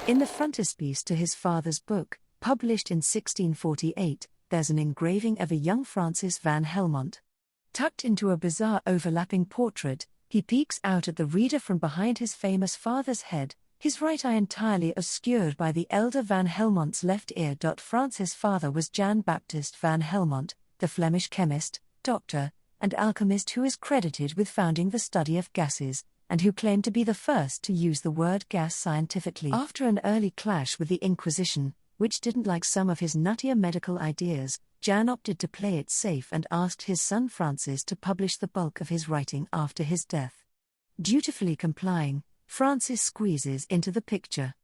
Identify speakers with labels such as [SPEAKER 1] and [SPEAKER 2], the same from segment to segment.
[SPEAKER 1] In the frontispiece to his father's book, published in 1648, there's an engraving of a young Francis van Helmont. Tucked into a bizarre overlapping portrait, he peeks out at the reader from behind his famous father's head, his right eye entirely obscured by the elder Van Helmont's left ear. Francis' father was Jan Baptist van Helmont, the Flemish chemist, doctor, and alchemist who is credited with founding the study of gases, and who claimed to be the first to use the word gas scientifically. After an early clash with the Inquisition, which didn't like some of his nuttier medical ideas, Jan opted to play it safe and asked his son Francis to publish the bulk of his writing after his death. Dutifully complying, Francis squeezes into the picture.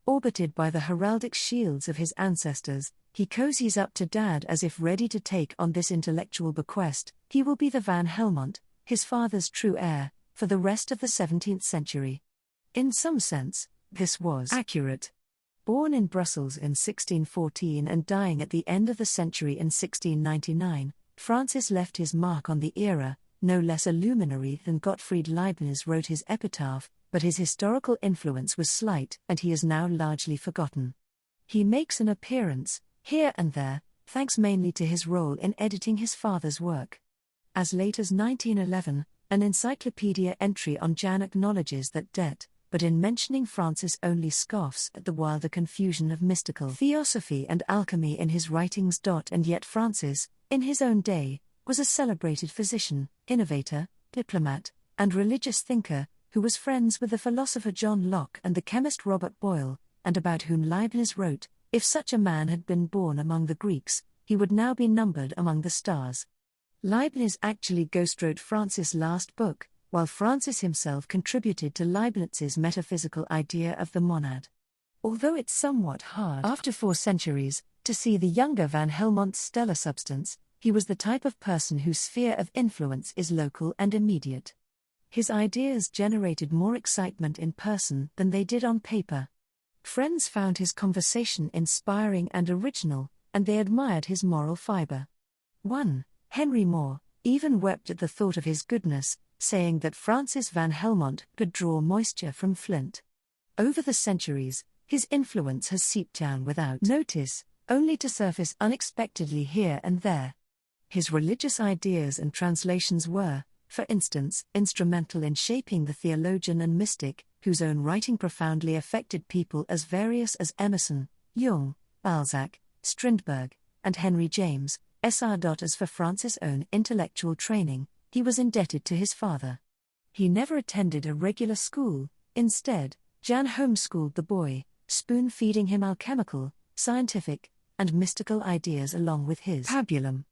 [SPEAKER 1] Orbited by the heraldic shields of his ancestors, he cozies up to Dad as if ready to take on this intellectual bequest. He will be the Van Helmont, his father's true heir, for the rest of the 17th century. In some sense, this was accurate. Born in Brussels in 1614 and dying at the end of the century in 1699, Francis left his mark on the era. No less a luminary than Gottfried Leibniz wrote his epitaph, but his historical influence was slight and he is now largely forgotten. He makes an appearance, here and there, thanks mainly to his role in editing his father's work. As late as 1911, an encyclopedia entry on Jan acknowledges that debt, but in mentioning Francis only scoffs at the wilder confusion of mystical theosophy and alchemy in his writings. And yet Francis, in his own day, was a celebrated physician, innovator, diplomat, and religious thinker, who was friends with the philosopher John Locke and the chemist Robert Boyle, and about whom Leibniz wrote, "If such a man had been born among the Greeks, he would now be numbered among the stars." Leibniz actually ghostwrote Francis' last book, while Francis himself contributed to Leibniz's metaphysical idea of the monad. Although it's somewhat hard, after 4 centuries, to see the younger Van Helmont's stellar substance, he was the type of person whose sphere of influence is local and immediate. His ideas generated more excitement in person than they did on paper. Friends found his conversation inspiring and original, and they admired his moral fiber. One, Henry Moore, even wept at the thought of his goodness, saying that Francis van Helmont could draw moisture from flint. Over the centuries, his influence has seeped down without notice, only to surface unexpectedly here and there. His religious ideas and translations were, for instance, instrumental in shaping the theologian and mystic, whose own writing profoundly affected people as various as Emerson, Jung, Balzac, Strindberg, and Henry James, Sr. As for Francis' own intellectual training, he was indebted to his father. He never attended a regular school. Instead, Jan homeschooled the boy, spoon-feeding him alchemical, scientific, and mystical ideas along with his pabulum.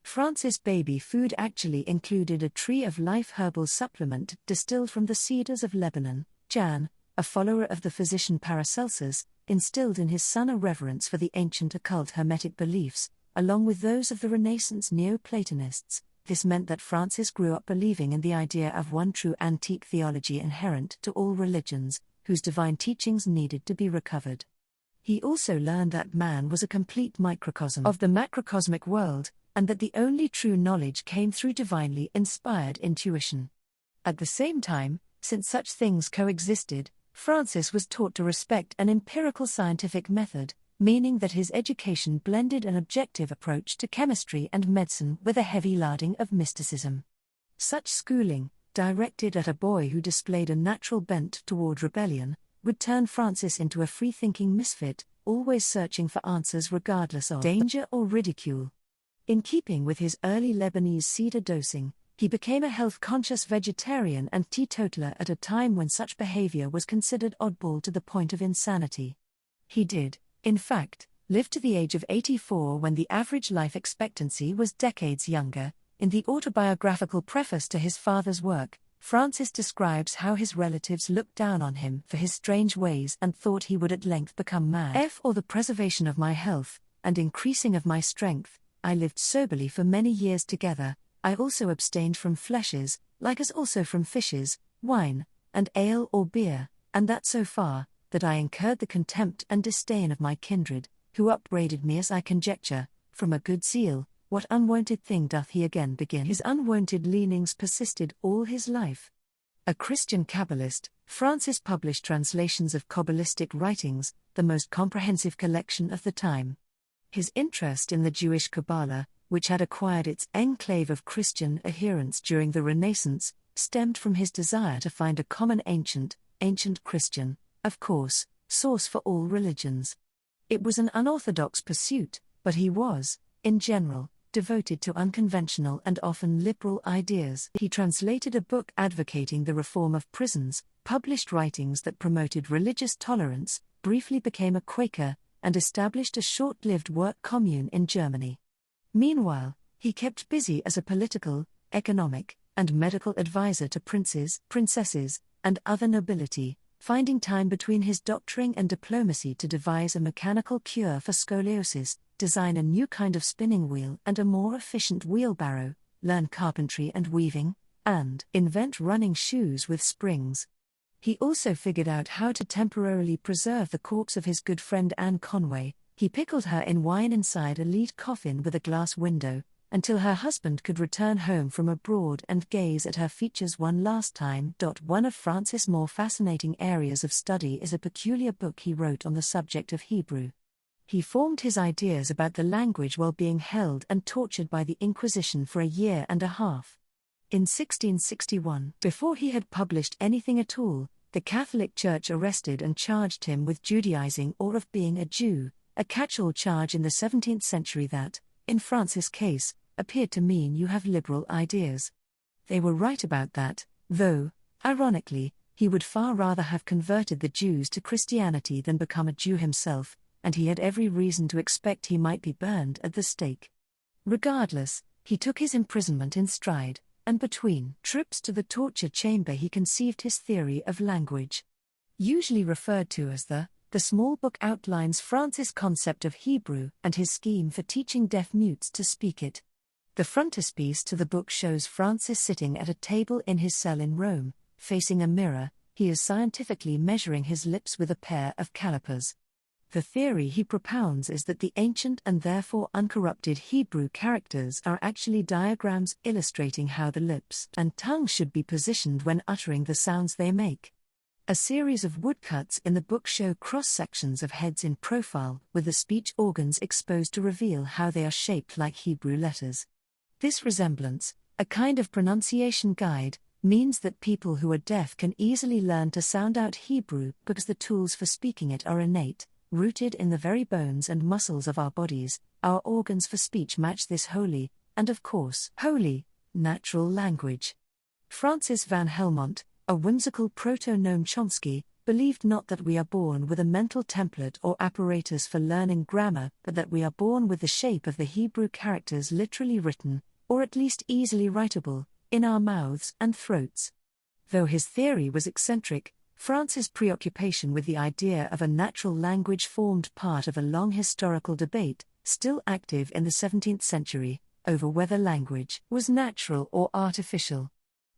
[SPEAKER 1] Francis' baby food actually included a Tree of Life herbal supplement distilled from the cedars of Lebanon. Jan, a follower of the physician Paracelsus, instilled in his son a reverence for the ancient occult Hermetic beliefs, along with those of the Renaissance Neoplatonists. This meant that Francis grew up believing in the idea of one true antique theology inherent to all religions, whose divine teachings needed to be recovered. He also learned that man was a complete microcosm of the macrocosmic world, and that the only true knowledge came through divinely inspired intuition. At the same time, since such things coexisted, Francis was taught to respect an empirical scientific method, meaning that his education blended an objective approach to chemistry and medicine with a heavy larding of mysticism. Such schooling, directed at a boy who displayed a natural bent toward rebellion, would turn Francis into a free-thinking misfit, always searching for answers regardless of danger or ridicule. In keeping with his early Lebanese cedar dosing, he became a health-conscious vegetarian and teetotaler at a time when such behavior was considered oddball to the point of insanity. He did, in fact, live to the age of 84 when the average life expectancy was decades younger. In the autobiographical preface to his father's work, Francis describes how his relatives looked down on him for his strange ways and thought he would at length become mad. For the preservation of my health, and increasing of my strength, I lived soberly for many years together. I also abstained from fleshes, like as also from fishes, wine, and ale or beer, and that so far, that I incurred the contempt and disdain of my kindred, who upbraided me as I conjecture, from a good zeal. What unwonted thing doth he again begin? His unwonted leanings persisted all his life. A Christian Kabbalist, Francis published translations of Kabbalistic writings, the most comprehensive collection of the time. His interest in the Jewish Kabbalah, which had acquired its enclave of Christian adherents during the Renaissance, stemmed from his desire to find a common ancient Christian, of course, source for all religions. It was an unorthodox pursuit, but he was, in general, devoted to unconventional and often liberal ideas. He translated a book advocating the reform of prisons, published writings that promoted religious tolerance, briefly became a Quaker, and established a short-lived work commune in Germany. Meanwhile, he kept busy as a political, economic, and medical advisor to princes, princesses, and other nobility, finding time between his doctoring and diplomacy to devise a mechanical cure for scoliosis, design a new kind of spinning wheel and a more efficient wheelbarrow, learn carpentry and weaving, and invent running shoes with springs. He also figured out how to temporarily preserve the corpse of his good friend Anne Conway. He pickled her in wine inside a lead coffin with a glass window, until her husband could return home from abroad and gaze at her features one last time. One of Francis' more fascinating areas of study is a peculiar book he wrote on the subject of Hebrew. He formed his ideas about the language while being held and tortured by the Inquisition for a year and a half. In 1661, before he had published anything at all, the Catholic Church arrested and charged him with Judaizing or of being a Jew, a catch-all charge in the 17th century that, in Francis' case, appeared to mean you have liberal ideas. They were right about that, though, ironically, he would far rather have converted the Jews to Christianity than become a Jew himself, and he had every reason to expect he might be burned at the stake. Regardless, he took his imprisonment in stride, and between trips to the torture chamber he conceived his theory of language. Usually referred to as the small book outlines Francis' concept of Hebrew and his scheme for teaching deaf-mutes to speak it. The frontispiece to the book shows Francis sitting at a table in his cell in Rome, facing a mirror. He is scientifically measuring his lips with a pair of calipers. The theory he propounds is that the ancient and therefore uncorrupted Hebrew characters are actually diagrams illustrating how the lips and tongue should be positioned when uttering the sounds they make. A series of woodcuts in the book show cross-sections of heads in profile, with the speech organs exposed to reveal how they are shaped like Hebrew letters. This resemblance, a kind of pronunciation guide, means that people who are deaf can easily learn to sound out Hebrew because the tools for speaking it are innate, rooted in the very bones and muscles of our bodies. Our organs for speech match this holy, and of course, holy, natural language. Francis van Helmont, a whimsical proto-Noam Chomsky, believed not that we are born with a mental template or apparatus for learning grammar, but that we are born with the shape of the Hebrew characters literally written, or at least easily writable, in our mouths and throats. Though his theory was eccentric, Francis' preoccupation with the idea of a natural language formed part of a long historical debate, still active in the 17th century, over whether language was natural or artificial.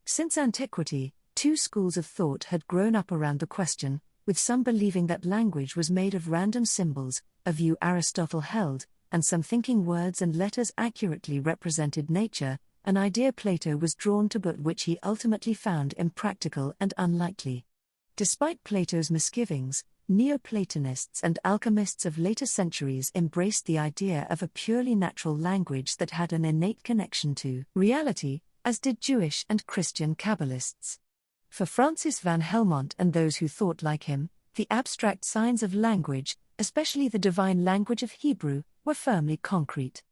[SPEAKER 1] Since antiquity, two schools of thought had grown up around the question, with some believing that language was made of random symbols, a view Aristotle held, and some thinking words and letters accurately represented nature, an idea Plato was drawn to but which he ultimately found impractical and unlikely. Despite Plato's misgivings, Neoplatonists and alchemists of later centuries embraced the idea of a purely natural language that had an innate connection to reality, as did Jewish and Christian Kabbalists. For Francis van Helmont and those who thought like him, the abstract signs of language, especially the divine language of Hebrew, were firmly concrete.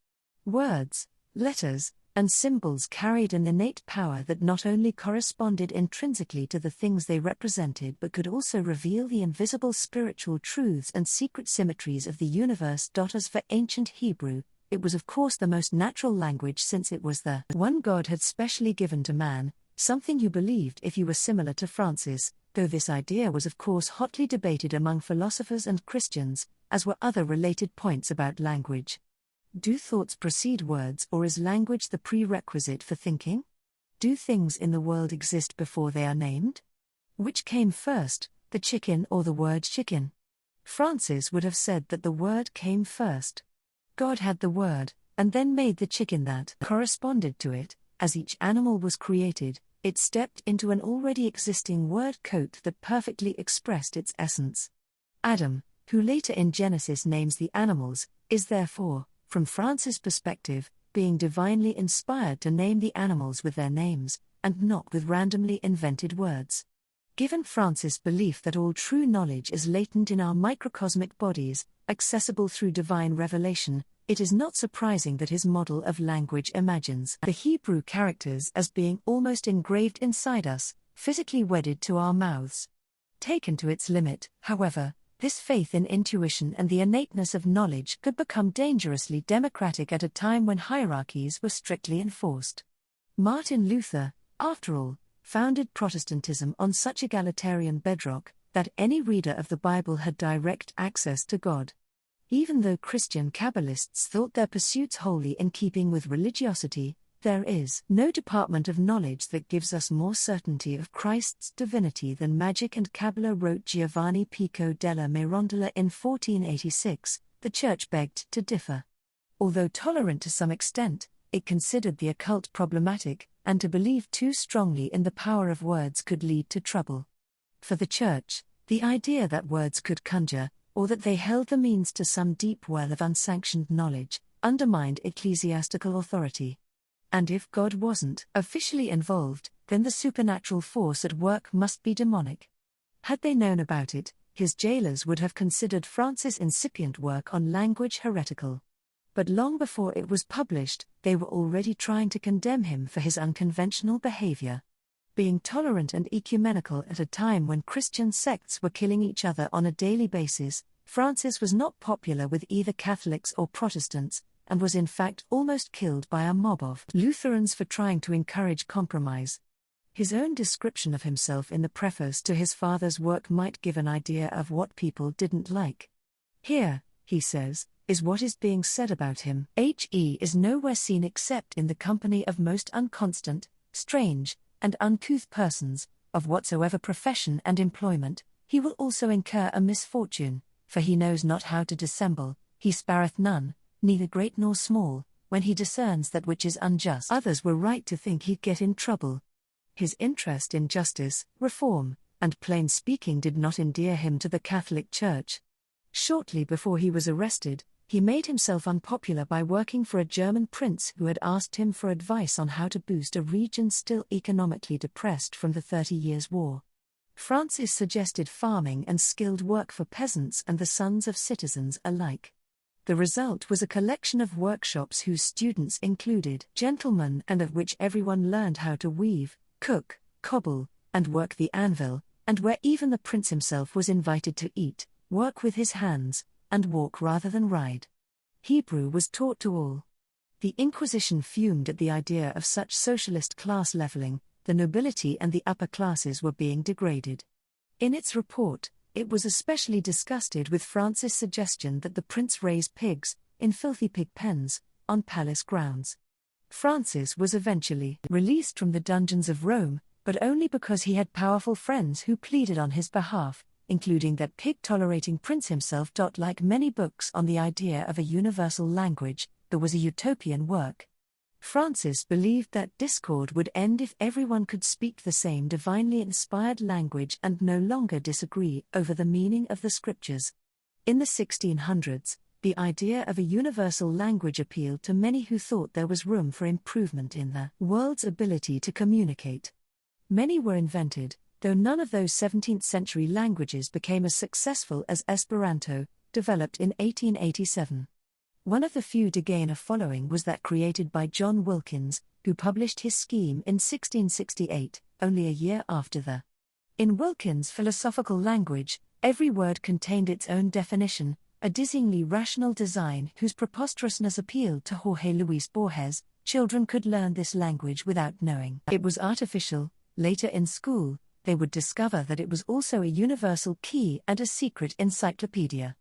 [SPEAKER 1] Words, letters, and symbols carried an innate power that not only corresponded intrinsically to the things they represented but could also reveal the invisible spiritual truths and secret symmetries of the universe. As for ancient Hebrew, it was of course the most natural language since it was the one God had specially given to man, something you believed if you were similar to Francis, though this idea was of course hotly debated among philosophers and Christians, as were other related points about language. Do thoughts precede words, or is language the prerequisite for thinking? Do things in the world exist before they are named? Which came first, the chicken or the word chicken? Francis would have said that the word came first. God had the word, and then made the chicken that corresponded to it. As each animal was created, It stepped into an already existing word coat that perfectly expressed its essence. Adam, who later in Genesis names the animals, is therefore, from Francis' perspective, being divinely inspired to name the animals with their names, and not with randomly invented words. Given Francis' belief that all true knowledge is latent in our microcosmic bodies, accessible through divine revelation, it is not surprising that his model of language imagines the Hebrew characters as being almost engraved inside us, physically wedded to our mouths. Taken to its limit, however, this faith in intuition and the innateness of knowledge could become dangerously democratic at a time when hierarchies were strictly enforced. Martin Luther, after all, founded Protestantism on such egalitarian bedrock that any reader of the Bible had direct access to God. Even though Christian Kabbalists thought their pursuits wholly in keeping with religiosity, there is no department of knowledge that gives us more certainty of Christ's divinity than magic and Kabbalah, wrote Giovanni Pico della Mirandola in 1486. The Church begged to differ. Although tolerant to some extent, it considered the occult problematic, and to believe too strongly in the power of words could lead to trouble. For the Church, the idea that words could conjure, or that they held the means to some deep well of unsanctioned knowledge, undermined ecclesiastical authority. And if God wasn't officially involved, then the supernatural force at work must be demonic. Had they known about it, his jailers would have considered Francis' incipient work on language heretical. But long before it was published, they were already trying to condemn him for his unconventional behavior. Being tolerant and ecumenical at a time when Christian sects were killing each other on a daily basis, Francis was not popular with either Catholics or Protestants, and was in fact almost killed by a mob of Lutherans for trying to encourage compromise. His own description of himself in the preface to his father's work might give an idea of what people didn't like. Here, he says, is what is being said about him. He is nowhere seen except in the company of most unconstant, strange, and uncouth persons, of whatsoever profession and employment. He will also incur a misfortune, for he knows not how to dissemble, he spareth none, neither great nor small, when he discerns that which is unjust. Others were right to think he'd get in trouble. His interest in justice, reform, and plain speaking did not endear him to the Catholic Church. Shortly before he was arrested, he made himself unpopular by working for a German prince who had asked him for advice on how to boost a region still economically depressed from the 30 Years' War. Francis suggested farming and skilled work for peasants and the sons of citizens alike. The result was a collection of workshops whose students included gentlemen and of which everyone learned how to weave, cook, cobble, and work the anvil, and where even the prince himself was invited to eat, work with his hands, and walk rather than ride. Hebrew was taught to all. The Inquisition fumed at the idea of such socialist class leveling. The nobility and the upper classes were being degraded. In its report, it was especially disgusted with Francis' suggestion that the prince raise pigs, in filthy pig pens, on palace grounds. Francis was eventually released from the dungeons of Rome, but only because he had powerful friends who pleaded on his behalf, including that pig-tolerating prince himself. Like many books on the idea of a universal language, there was a utopian work. Francis believed that discord would end if everyone could speak the same divinely inspired language and no longer disagree over the meaning of the scriptures. In the 1600s, the idea of a universal language appealed to many who thought there was room for improvement in the world's ability to communicate. Many were invented, though none of those 17th-century languages became as successful as Esperanto, developed in 1887. One of the few to gain a following was that created by John Wilkins, who published his scheme in 1668, only a year after the. In Wilkins' philosophical language, every word contained its own definition, a dizzyingly rational design whose preposterousness appealed to Jorge Luis Borges. Children could learn this language without knowing it was artificial. Later in school, they would discover that it was also a universal key and a secret encyclopedia.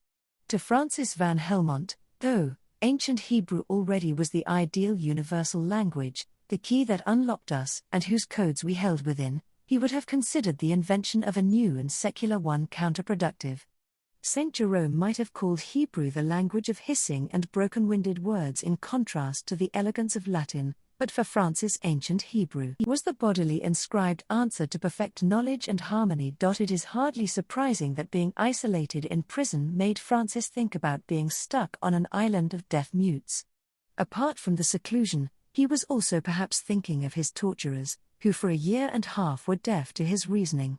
[SPEAKER 1] To Francis van Helmont, though, ancient Hebrew already was the ideal universal language, the key that unlocked us and whose codes we held within, he would have considered the invention of a new and secular one counterproductive. Saint Jerome might have called Hebrew the language of hissing and broken-winded words in contrast to the elegance of Latin, But for Francis, ancient Hebrew was the bodily inscribed answer to perfect knowledge and harmony. It is hardly surprising that being isolated in prison made Francis think about being stuck on an island of deaf mutes. Apart from the seclusion, he was also perhaps thinking of his torturers, who for a year and a half were deaf to his reasoning.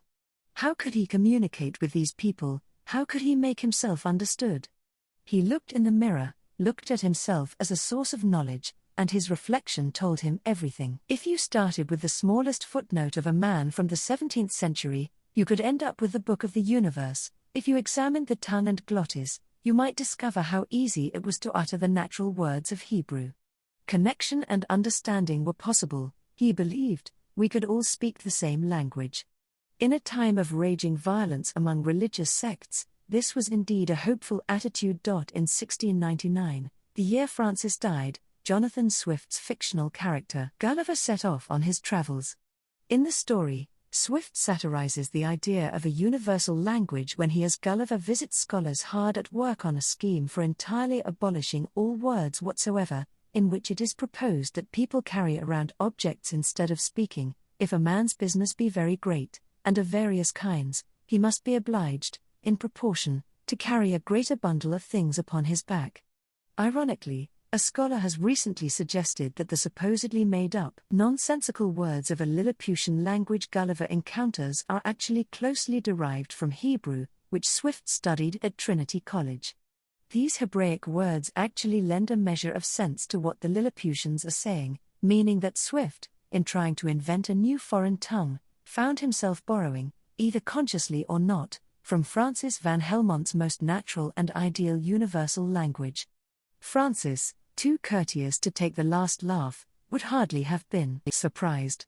[SPEAKER 1] How could he communicate with these people? How could he make himself understood? He looked in the mirror, looked at himself as a source of knowledge, and his reflection told him everything. If you started with the smallest footnote of a man from the 17th century, you could end up with the book of the universe. If you examined the tongue and glottis, you might discover how easy it was to utter the natural words of Hebrew. Connection and understanding were possible, he believed. We could all speak the same language. In a time of raging violence among religious sects, this was indeed a hopeful attitude. In 1699, the year Francis died, Jonathan Swift's fictional character Gulliver set off on his travels. In the story, Swift satirizes the idea of a universal language when he as Gulliver visits scholars hard at work on a scheme for entirely abolishing all words whatsoever, in which it is proposed that people carry around objects instead of speaking. If a man's business be very great, and of various kinds, he must be obliged, in proportion, to carry a greater bundle of things upon his back. Ironically, a scholar has recently suggested that the supposedly made-up, nonsensical words of a Lilliputian language Gulliver encounters are actually closely derived from Hebrew, which Swift studied at Trinity College. These Hebraic words actually lend a measure of sense to what the Lilliputians are saying, meaning that Swift, in trying to invent a new foreign tongue, found himself borrowing, either consciously or not, from Francis van Helmont's most natural and ideal universal language. Francis, too courteous to take the last laugh, would hardly have been surprised.